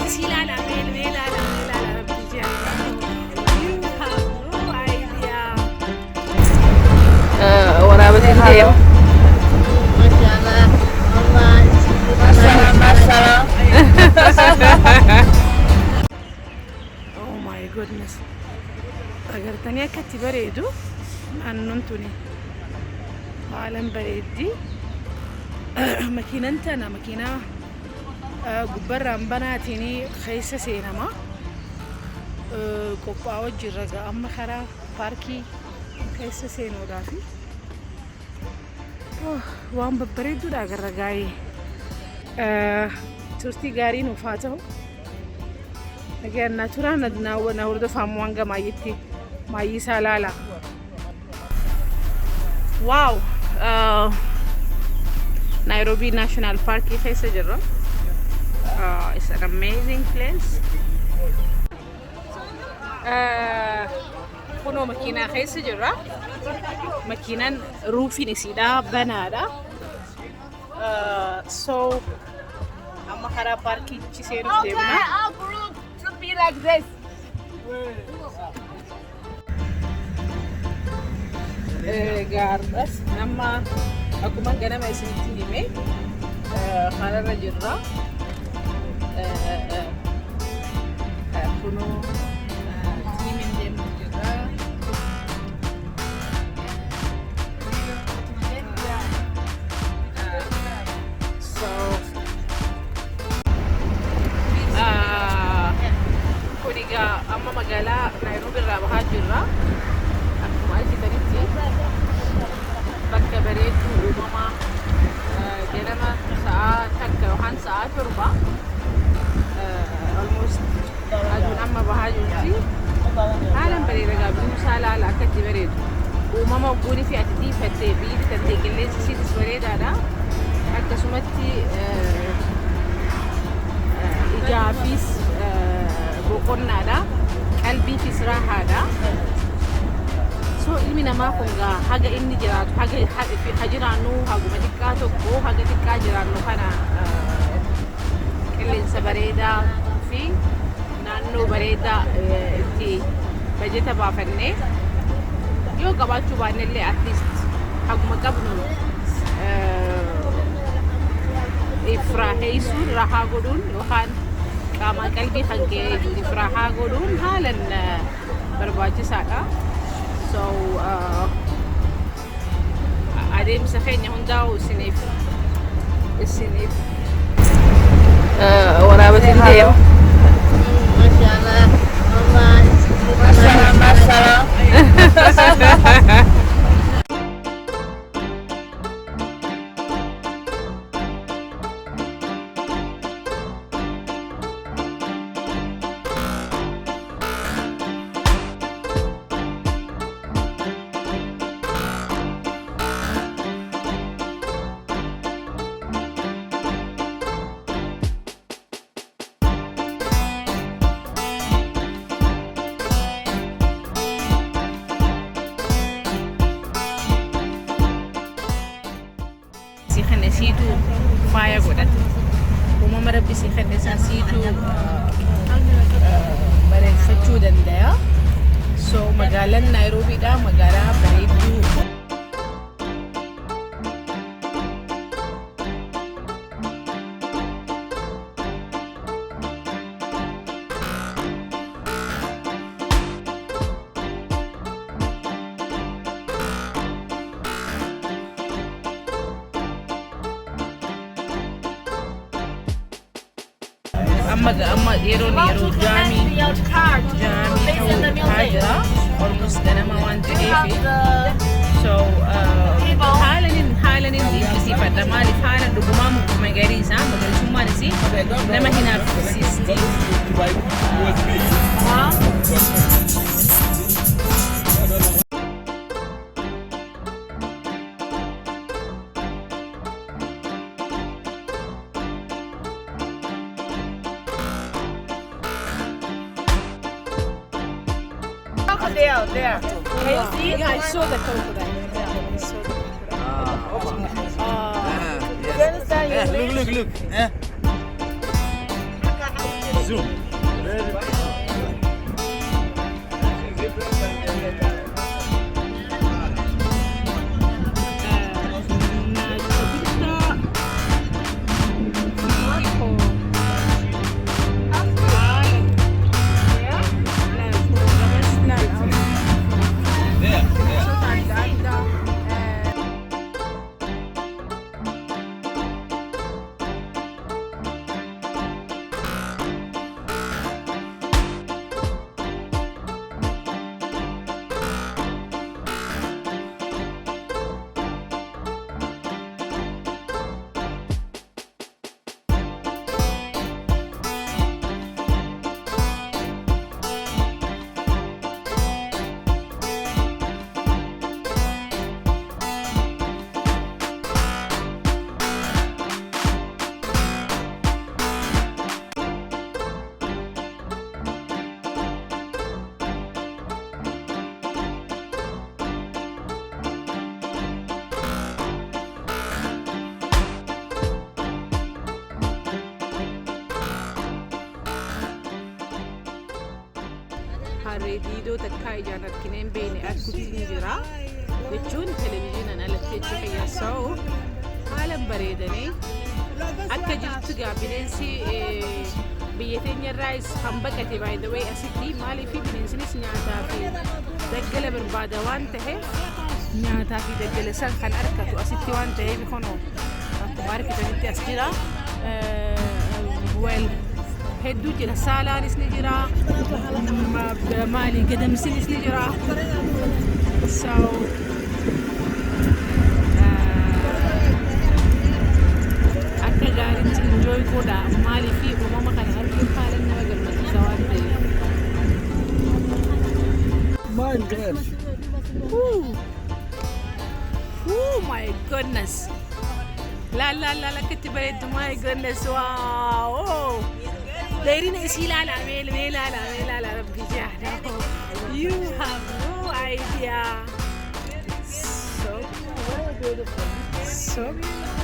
Silala, melala, you have no idea. Waraabbiin deema. Oh my goodness. Agartanii akka itti bareedu naannoon tuni haalan bareeddi. Makiinaan tana makiinaa gubbarraan banaatiin keessa seenama. Qophaa'aa jirra amma karaa paarkii keessa seenuudhaafi waan babbareedduudha agarra gaa'ee. Turtii gaarii nuuf haa ta'u. Nagaan turaan na hordofaamu hanga maayyitti maayyisaa laala. Wow! Nairobi National Park keessa jirra. It's an amazing place. Kunoo makiinaa keessa jirra. Makiinaan ruufiin isiidha banaadha. So amma karaa paarkiichi seenuuf deemna. Be like this. Gaarras amma akkuma ganama isinitti hime kanarra jirra. Kunoo tiimiin deemu jirra. Amma magaalaa Nairobi irraa bahaa jirra. Akkuma argitanitti bakka bareedduu uumamaa ganama sa'a takka yookaan sa'a torba almost aduun amma bahaa jirti. Haalan bareeda gaabbinuusaa laala akka itti bareedu. Uumama ogguunii fi ati dhiifattee biyyi tantee qilleensi isiitis bareedaadha. Akkasumatti ijaafis boqonnaadha. Qalbiifis raahaadha. So ilmi namaa kun haga inni jiraatu haga jiraannu haguma xiqqaa tokko haga xiqqaa jiraannu kana qilleensa bareedaa fi naannoo bareedaa itti bajeta baafannee yoo qabaachuu baanne illee at least haguma qabnu ifraaheessuun rahaa godhuun yookaan qaama qalbii kan kee ifraahaa godhuun haalan barbaachisaadha. So adeemsa keenya hundaa'u isiniif waraabbiin deema. Siitu faaya godhate uumama rabbi si kennesan siitu bareeffachuu danda'a. So magaalaan Nairobiidha magaalaa bareedduu. Amma yeroo jaamii ta'aa jira almost ganama waan ta'eef so haalaniin dhiibbisiifadha. Maaliif haala dhugumaa magariisaa magariisummaanis nama hin hafsiisti. There. Can you see? Yeah, I saw the crocodile. Yeah, I saw the crocodile. You understand? Look. Zoom. harree diidoo takkaa ijaan argineen beene arguutti ni jira jechuun televezyiinaan alatti jecha fayyaasa'u haalan bareedanii akka jirtu gaa bineensi biyya teenya irraas kan baqate by the way asitti maaliif bineensinis nyaataa fi daggala barbaada waan ta'eef nyaataa fi daggala san kan argatu asitti waan ta'eef kunoo akkuma argitanitti as jira well hedduu jira saalaanis ni jira maali gadamsinis ni jira so akka gaariitti enjoy godha maali fi uumama kana arguun haalan nama gammachiisa waan ta'eef oh my goodness la look at the bird my goodness wow Dairina is hilala, melala, you have no idea. So beautiful. So beautiful.